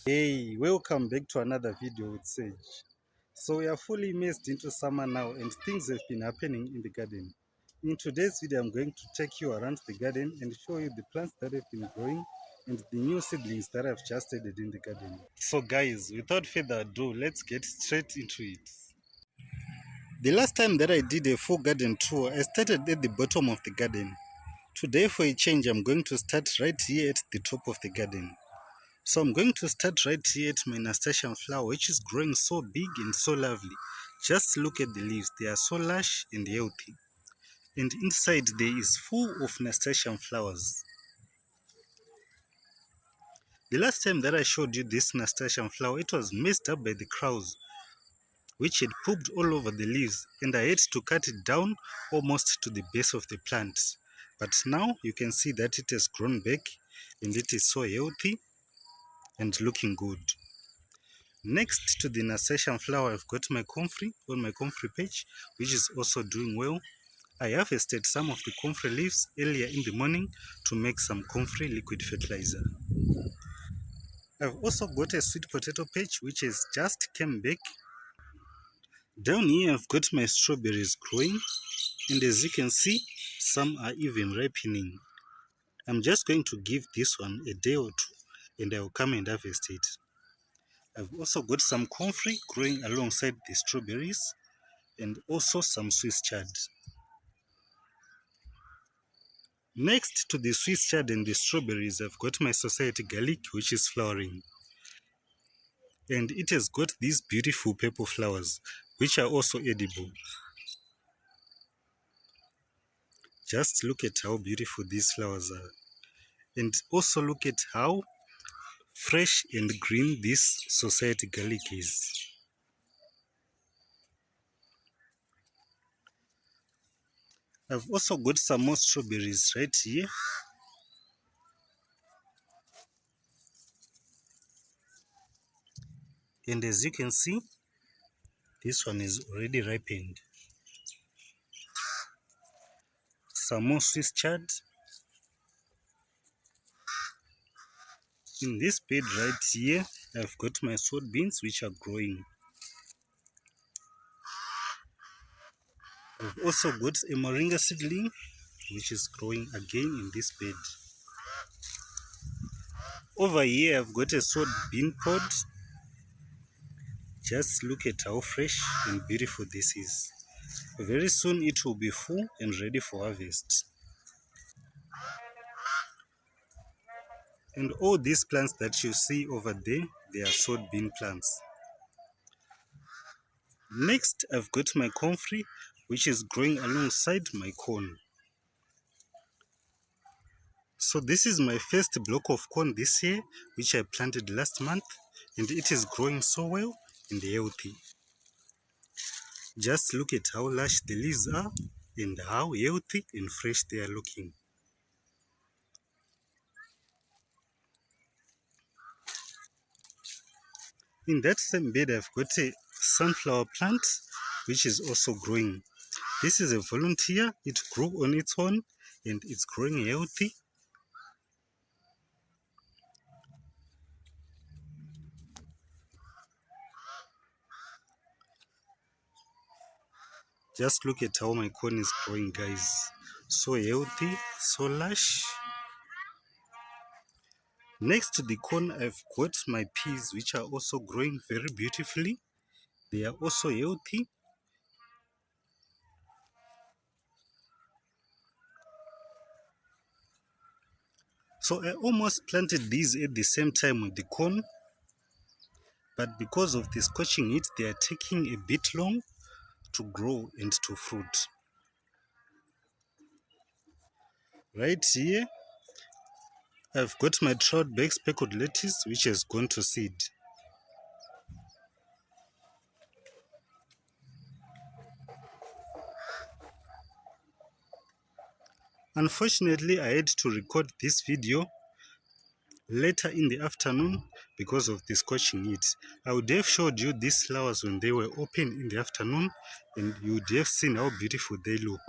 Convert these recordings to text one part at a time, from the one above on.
Hey, welcome back to another video with Sage. So we are fully immersed into summer now and things have been happening in the garden. In today's video, I'm going to take you around the garden and show you the plants that have been growing and the new seedlings that I've just added in the garden. So guys, without further ado, let's get straight into it. The last time that I did a full garden tour, I started at the bottom of the garden. Today for a change, I'm going to start right here at the top of the garden. So I'm going to start right here at my nasturtium flower, which is growing so big and so lovely. Just look at the leaves, they are so lush and healthy. And inside there is full of nasturtium flowers. The last time that I showed you this nasturtium flower, it was messed up by the crows, which had pooped all over the leaves, and I had to cut it down almost to the base of the plant. But now you can see that it has grown back and it is so healthy and looking good. Next to the nasturtium flower, I've got my comfrey on my comfrey page, which is also doing well. I harvested some of the comfrey leaves earlier in the morning to make some comfrey liquid fertilizer. I've also got a sweet potato patch, which has just came back. Down here, I've got my strawberries growing, and as you can see, some are even ripening. I'm just going to give this one a day or two, and I will come and harvest it. I've also got some comfrey growing alongside the strawberries, and also some Swiss chard. Next to the Swiss chard and the strawberries, I've got my society garlic, which is flowering. And it has got these beautiful purple flowers, which are also edible. Just look at how beautiful these flowers are. And also look at how fresh and green this society garlic is. I've also got some more strawberries right here. And as you can see, this one is already ripened. Some more Swiss chard. In this bed right here, I've got my sword beans which are growing. I've also got a moringa seedling which is growing again in this bed. Over here I've got a sword bean pod. Just look at how fresh and beautiful this is. Very soon it will be full and ready for harvest. And all these plants that you see over there, they are sword bean plants. Next, I've got my comfrey, which is growing alongside my corn. So this is my first block of corn this year, which I planted last month, and it is growing so well and healthy. Just look at how lush the leaves are and how healthy and fresh they are looking. In that same bed, I've got a sunflower plant, which is also growing. This is a volunteer. It grew on its own and it's growing healthy. Just look at how my corn is growing, guys. So healthy, so lush. Next to the corn, I've got my peas, which are also growing very beautifully. They are also healthy. So I almost planted these at the same time with the corn, but because of the scorching heat, they are taking a bit long to grow and to fruit. Right here, I've got my trout bag speckled lettuce, which has gone to seed. Unfortunately, I had to record this video later in the afternoon because of the scorching heat. I would have showed you these flowers when they were open in the afternoon, and you would have seen how beautiful they look.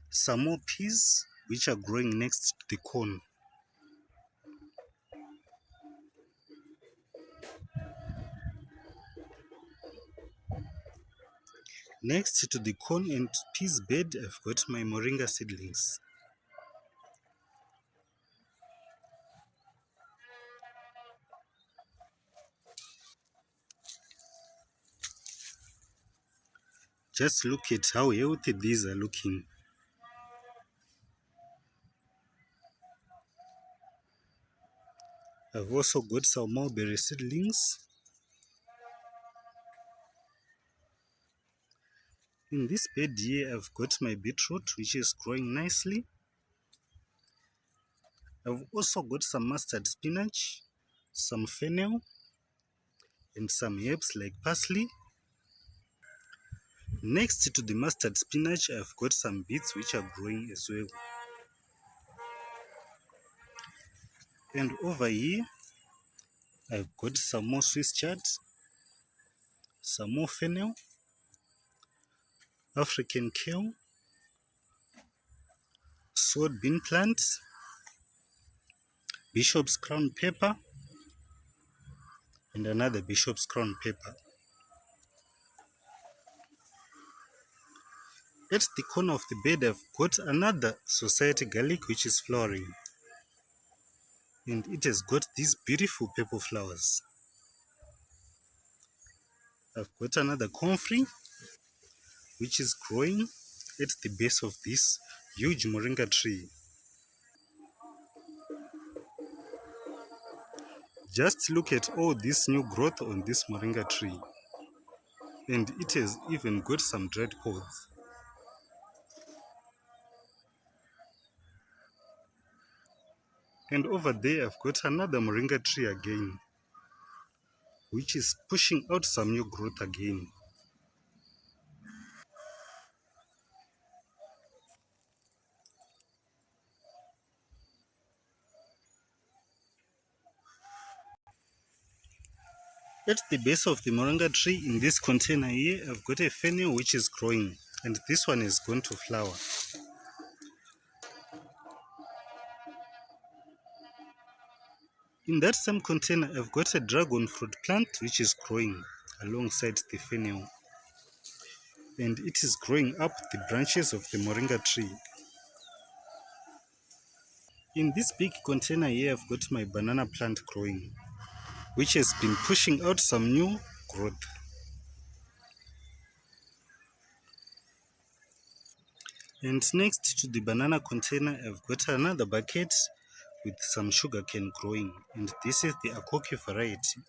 Some more peas which are growing next to the corn. Next to the corn and peas bed, I've got my moringa seedlings. Just look at how healthy these are looking. I've also got some mulberry seedlings. In this bed here, I've got my beetroot, which is growing nicely. I've also got some mustard spinach, some fennel, and some herbs like parsley. Next to the mustard spinach, I've got some beets which are growing as well. And over here, I've got some more Swiss chard, some more fennel, African kale, sword bean plants, bishop's crown pepper, and another bishop's crown pepper. At the corner of the bed, I've got another society garlic which is flowering. And it has got these beautiful purple flowers. I've got another comfrey which is growing at the base of this huge moringa tree. Just look at all this new growth on this moringa tree. And it has even got some dried pods. And over there, I've got another moringa tree again, which is pushing out some new growth again. At the base of the moringa tree in this container here, I've got a fennel which is growing, and this one is going to flower. In that same container, I've got a dragon fruit plant which is growing alongside the fennel, and it is growing up the branches of the moringa tree. In this big container here, I've got my banana plant growing, which has been pushing out some new growth. And next to the banana container, I've got another bucket with some sugarcane growing, and this is the Akoki variety.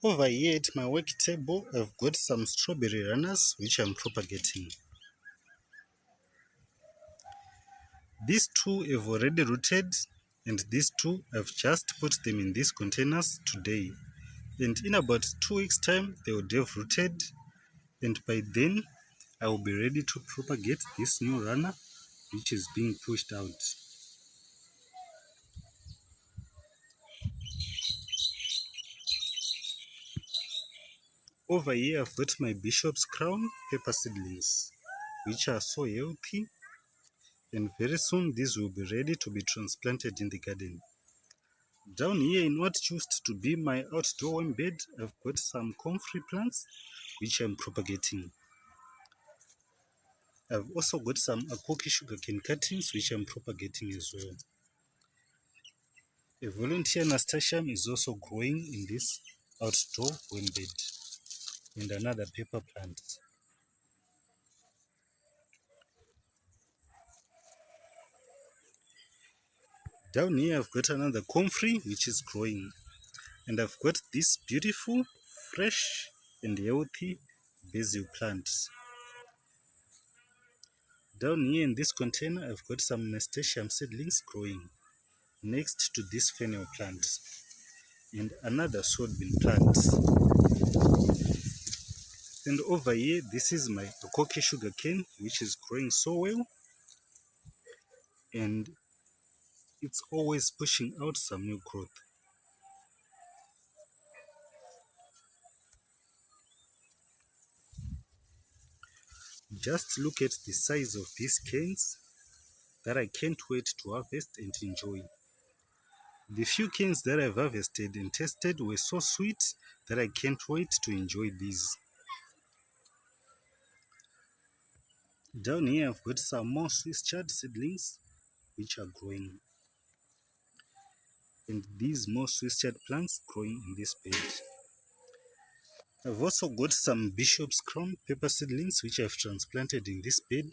Over here at my work table, I've got some strawberry runners which I'm propagating. These two have already rooted, and these two I've just put them in these containers today. And in about 2 weeks' time, they would have rooted, and by then I will be ready to propagate this new runner which is being pushed out. Over here, I've got my bishop's crown pepper seedlings, which are so healthy, and very soon these will be ready to be transplanted in the garden. Down here in what used to be my outdoor worm bed, I've got some comfrey plants which I'm propagating. I've also got some Akoki sugarcane cuttings which I'm propagating as well. A volunteer nasturtium is also growing in this outdoor worm bed, and another pepper plant. Down here I've got another comfrey which is growing, and I've got this beautiful, fresh and healthy basil plants. Down here in this container I've got some nasturtium seedlings growing next to this fennel plant and another swordbean plant. And over here, this is my Akoki sugarcane which is growing so well, and it's always pushing out some new growth. Just look at the size of these canes that I can't wait to harvest and enjoy. The few canes that I've harvested and tasted were so sweet that I can't wait to enjoy these. Down here I've got some more Swiss chard seedlings which are growing. And these more Swiss chard plants growing in this bed. I've also got some Bishop's Crown pepper seedlings which I've transplanted in this bed,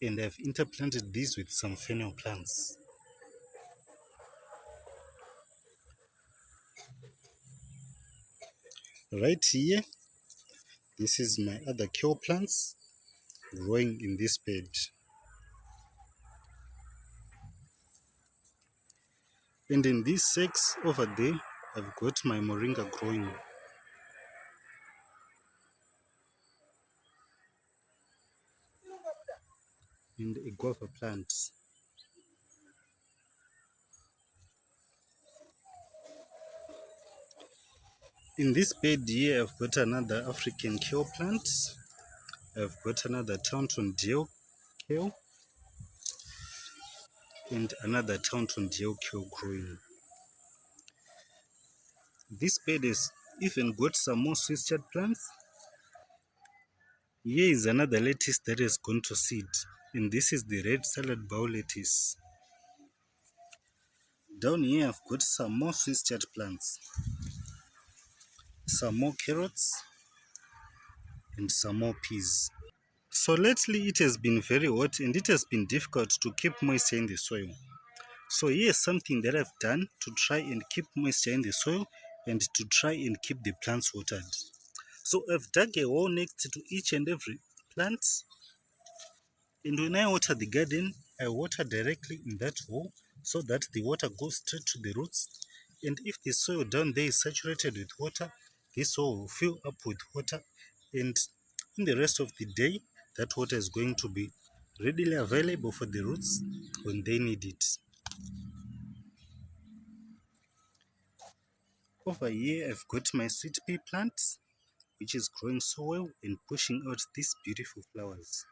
and I've interplanted these with some fennel plants. Right here, this is my other kale plants growing in this bed. And in these sacks over there, I've got my moringa growing. And a guava plant. In this bed here, I've got another African kale plant. I've got another Taunton Deal kale and another Taunton Deal kale growing. This bed has even got some more Swiss chard plants. Here is another lettuce that has gone to seed, and this is the red salad bowl lettuce. Down here I've got some more Swiss chard plants, some more carrots, and some more peas. So lately it has been very hot and it has been difficult to keep moisture in the soil. So here's something that I've done to try and keep moisture in the soil and to try and keep the plants watered. So I've dug a hole next to each and every plant, and when I water the garden, I water directly in that hole so that the water goes straight to the roots. And if the soil down there is saturated with water, this hole will fill up with water, and in the rest of the day, that water is going to be readily available for the roots when they need it. Over here, I've got my sweet pea plant, which is growing so well and pushing out these beautiful flowers.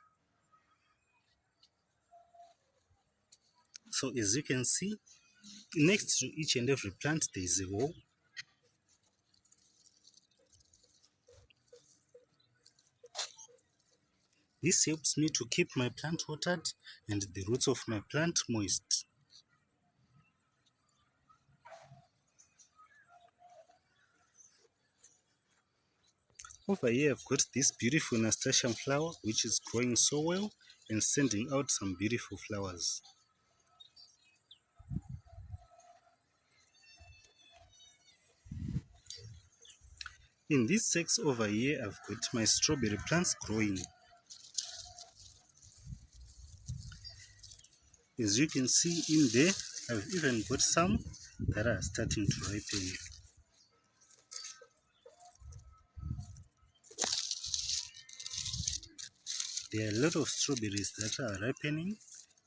So as you can see, next to each and every plant there is a hole. This helps me to keep my plant watered and the roots of my plant moist. Over here I've got this beautiful nasturtium flower which is growing so well and sending out some beautiful flowers. In this sacks over here I've got my strawberry plants growing. As you can see in there, I've even got some that are starting to ripen. There are a lot of strawberries that are ripening,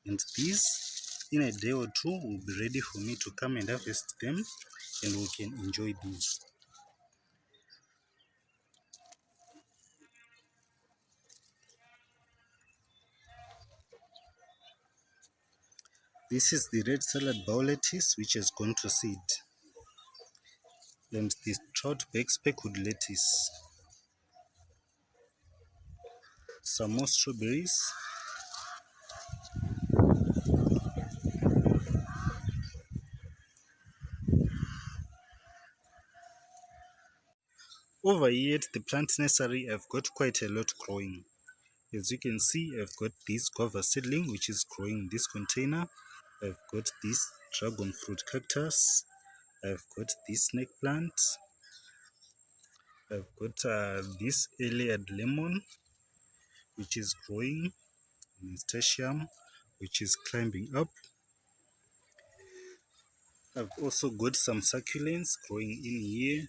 and these in a day or two will be ready for me to come and harvest them, and we can enjoy these. This is the red salad bowl lettuce which has gone to seed, and the troutback speckled lettuce. Some more strawberries. Over here at the plant nursery, I've got quite a lot growing. As you can see, I've got this guava seedling which is growing in this container. I've got this dragon fruit cactus. I've got this snake plant. I've got this layered lemon which is growing, nasturtium which is climbing up. I've also got some succulents growing in here,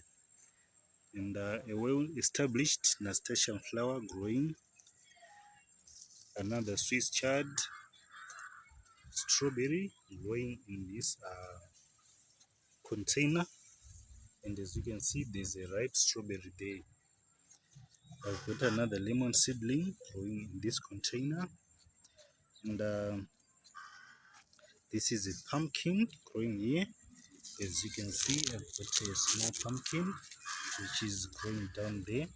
and a well-established nasturtium flower growing, another Swiss chard strawberry growing in this container, and as you can see there's a ripe strawberry there. I've got another lemon seedling growing in this container, and This is a pumpkin growing here. As you can see, I've got a small pumpkin which is growing down there.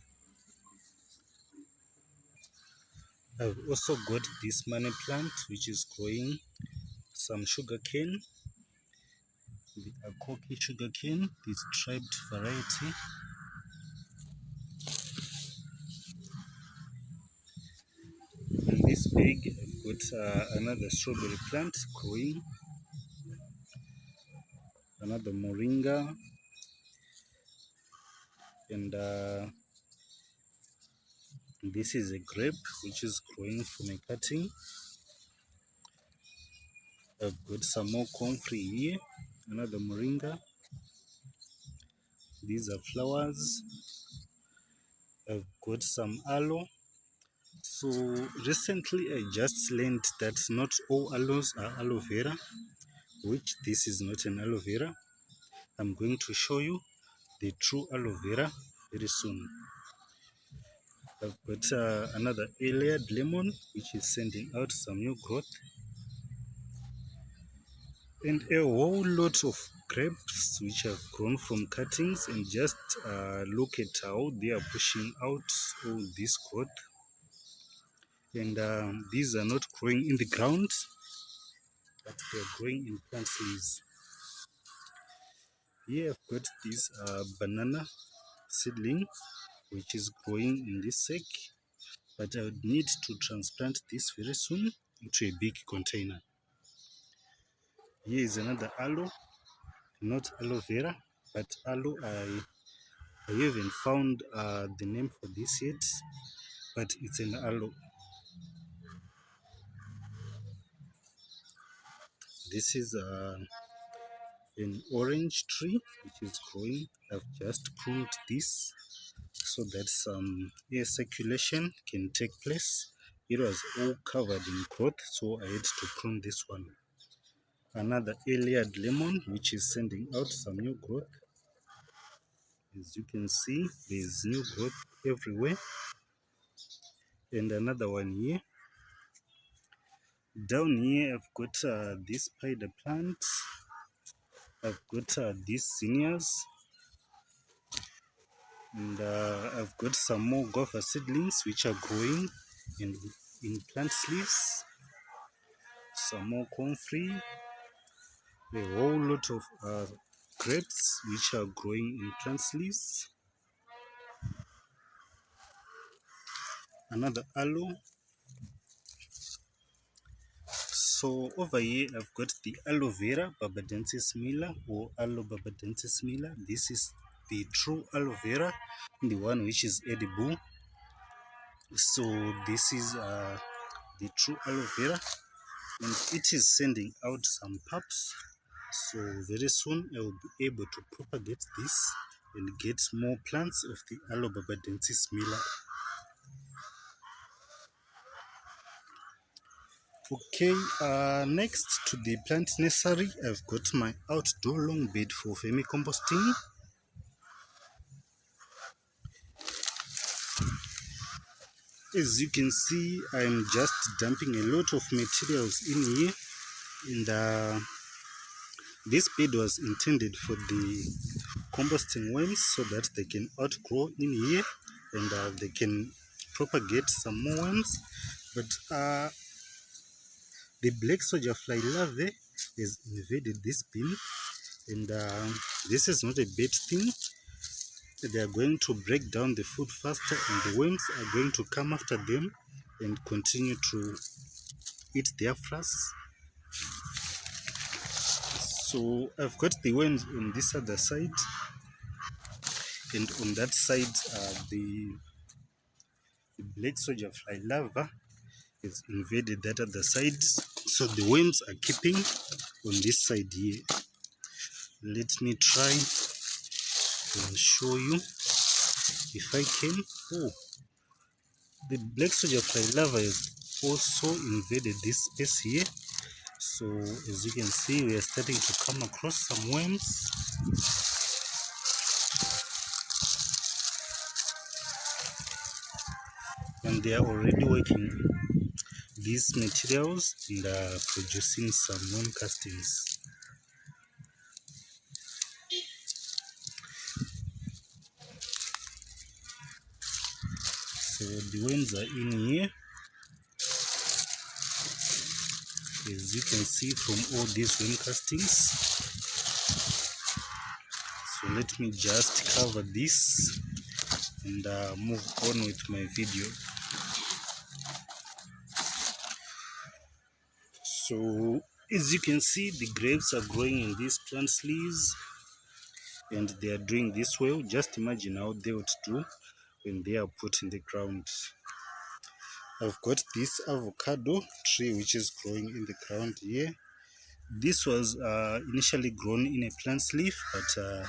I've also got this money plant which is growing some sugar cane, the Akoki sugar cane, this striped variety. In this bag, I've got another strawberry plant growing, another moringa, and this is a grape which is growing from a cutting. I've got some more comfrey here, another moringa. These are flowers. I've got some aloe. So recently I just learned that not all aloes are aloe vera, which this is not an aloe vera. I'm going to show you the true aloe vera very soon. I've got another layered lemon which is sending out some new growth, and a whole lot of grapes which have grown from cuttings, and just look at how they are pushing out all this growth. And these are not growing in the ground, but they are growing in plant leaves. Here I've got this banana seedling which is growing in this sack, but I would need to transplant this very soon into a big container. Here is another aloe, not aloe vera, but aloe. I haven't found the name for this yet, but it's an aloe. This is an orange tree which is growing. I've just pruned this so that some air circulation can take place. It was all covered in growth, so I had to prune this one. Another layered lemon which is sending out some new growth. As you can see, there's new growth everywhere. And another one here. Down here I've got this spider plant. I've got these zinnias, and I've got some more guava seedlings which are growing in plant leaves. Some more comfrey, a whole lot of grapes which are growing in plant leaves. Another aloe. So over here I've got the aloe vera barbadensis miller, or aloe barbadensis miller. This is the true aloe vera, the one which is edible. So this is the true aloe vera, and it is sending out some pups. So very soon I will be able to propagate this and get more plants of the aloe barbadensis miller. Okay, next to the plant nursery, I've got my outdoor long bed for vermicomposting. As you can see, I'm just dumping a lot of materials in here, and this bed was intended for the composting worms so that they can outgrow in here, and they can propagate some more worms. But the black soldier fly larvae has invaded this bin, and this is not a bad thing. They are going to break down the food faster, and the worms are going to come after them and continue to eat their frass. So I've got the worms on this other side, and on that side the black soldier fly larva has invaded that other side, so the worms are keeping on this side here. Let me try and show you if I can. Oh, the black soldier fly larva has also invaded this space here. So as you can see, we are starting to come across some worms. And they are already working. these materials and producing some worm castings. So the worms are in here, as you can see from all these worm castings. So let me just cover this and move on with my video. So as you can see, the grapes are growing in these plant leaves and they are doing this well. Just imagine how they would do when they are put in the ground. I've got this avocado tree which is growing in the ground here. This was initially grown in a plant leaf, but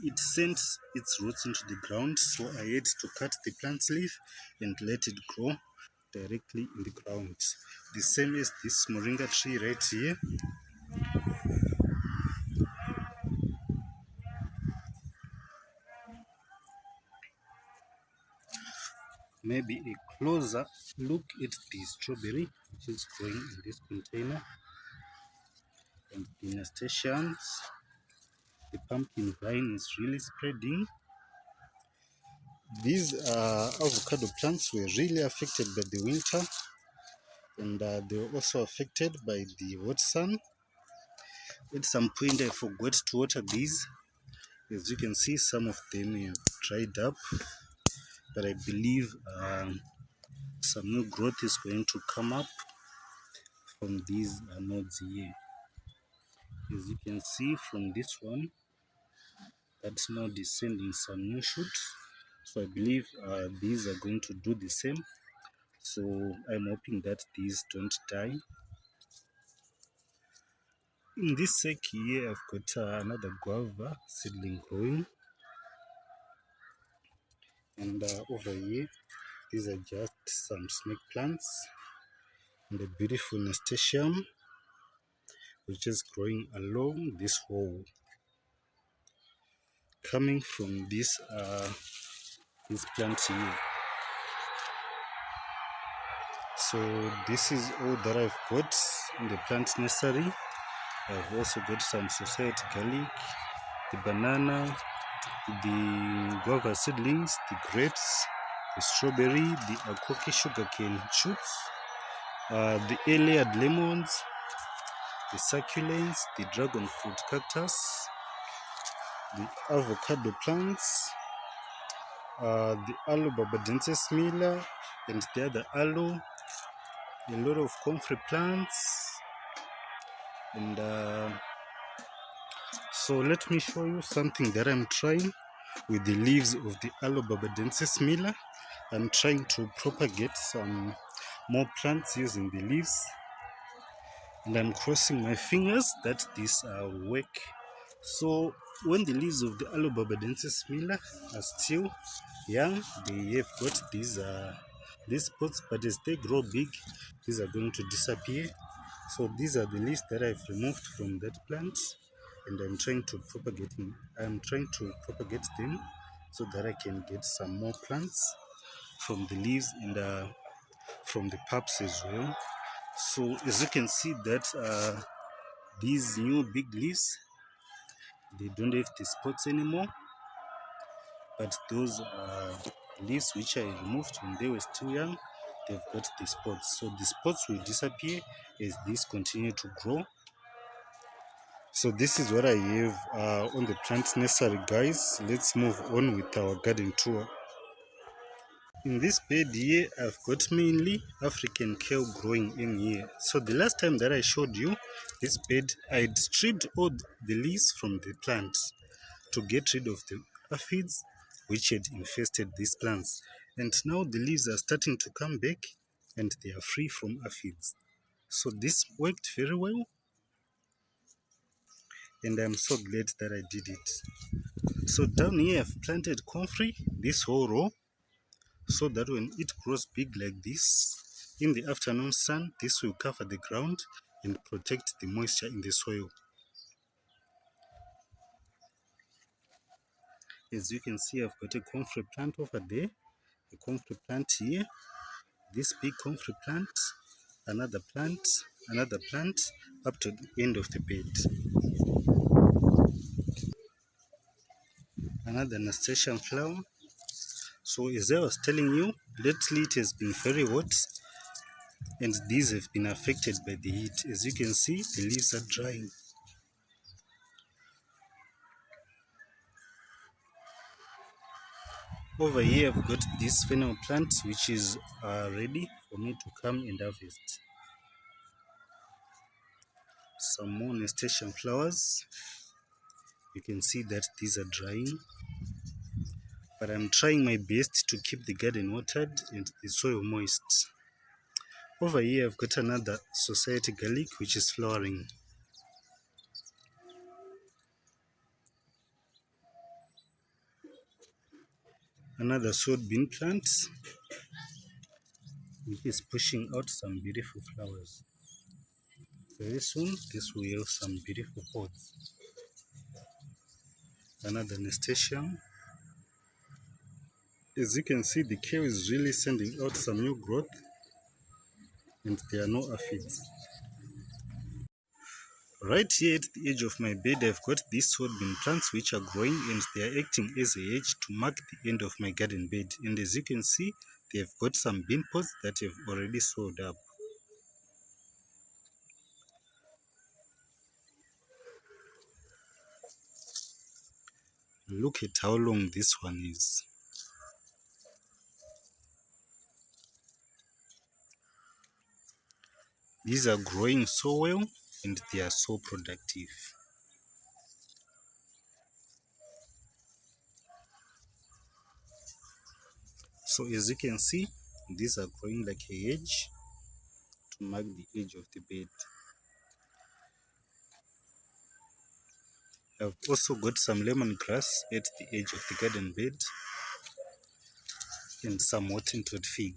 it sent its roots into the ground, so I had to cut the plant leaf and let it grow directly in the ground. The same as this moringa tree right here. Maybe a closer look at the strawberry which is growing in this container, and the nasturtiums. The pumpkin vine is really spreading. These avocado plants were really affected by the winter, and they were also affected by the hot sun. At some point I forgot to water these. As you can see, some of them have dried up, but I believe some new growth is going to come up from these nodes here. As you can see from this one, that's now descending some new shoots. So I believe these are going to do the same. So I'm hoping that these don't die. In this sack here, I've got another guava seedling growing, and over here, these are just some snake plants and a beautiful nasturtium which is growing along this wall, coming from this plant here. So this is all that I've got in the plant nursery. I've also got some society garlic, the banana, the guava seedlings, the grapes, the strawberry, the akoki sugarcane shoots, the layered lemons, the succulents, the dragon fruit cactus, the avocado plants, the aloe barbadensis miller, and the other aloe, a lot of comfrey plants, and so let me show you something that I'm trying with the leaves of the aloe barbadensis miller. I'm trying to propagate some more plants using the leaves, and I'm crossing my fingers that this will work. So when the leaves of the aloe barbadensis miller are still young, they have got these spots, but as they grow big, these are going to disappear. So these are the leaves that I've removed from that plant, and I'm trying to propagate them so that I can get some more plants from the leaves and from the pulps as well. So as you can see that these new big leaves, they don't have the spots anymore, but those leaves which I removed when they were still young, they've got the spots. So the spots will disappear as these continue to grow. So this is what I have on the plant nursery, guys. Let's move on with our garden tour. In this bed here, I've got mainly African kale growing in here. So the last time that I showed you this bed, I'd stripped all the leaves from the plants to get rid of the aphids which had infested these plants. And now the leaves are starting to come back and they are free from aphids. So this worked very well, and I'm so glad that I did it. So down here I've planted comfrey, this whole row, so that when it grows big like this, in the afternoon sun, this will cover the ground and protect the moisture in the soil. As you can see, I've got a comfrey plant over there, a comfrey plant here, this big comfrey plant, another plant, another plant, up to the end of the bed. Another nasturtium flower. So as I was telling you, lately it has been very hot and these have been affected by the heat. As you can see, the leaves are drying. Over here I've got this fennel plant which is ready for me to come and harvest. Some more nasturtium flowers. You can see that these are drying, but I'm trying my best to keep the garden watered and the soil moist. Over here I've got another society garlic which is flowering. Another sword bean plant which is pushing out some beautiful flowers. Very soon this will have some beautiful pods. Another nasturtium. As you can see, the kale is really sending out some new growth and there are no aphids. Right here at the edge of my bed, I've got these swordbean plants which are growing and they are acting as a hedge to mark the end of my garden bed. And as you can see, they've got some bean pods that have already swelled up. Look at how long this one is. These are growing so well and they are so productive. So as you can see, these are growing like a hedge to mark the edge of the bed. I've also got some lemongrass at the edge of the garden bed and some Hottentot fig.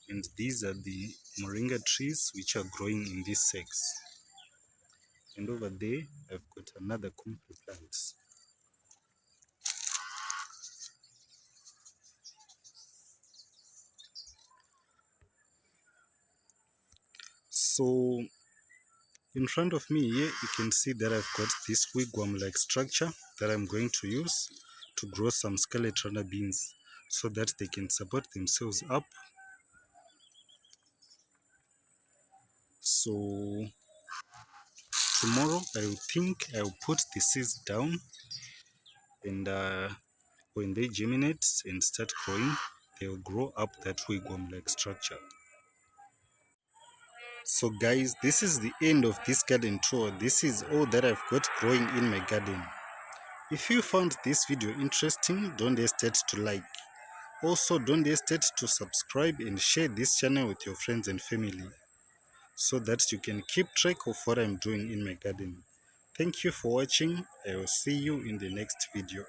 And these are the moringa trees which are growing in these sacks. And over there, I've got another comfrey plant. So in front of me here, you can see that I've got this wigwam-like structure that I'm going to use to grow some scarlet runner beans so that they can support themselves up. So tomorrow I think I'll put the seeds down and when they germinate and start growing, they'll grow up that wigwam-like structure. So guys, this is the end of this garden tour. This is all that I've got growing in my garden. If you found this video interesting, don't hesitate to like. Also, don't hesitate to subscribe and share this channel with your friends and family so that you can keep track of what I'm doing in my garden. Thank you for watching. I will see you in the next video.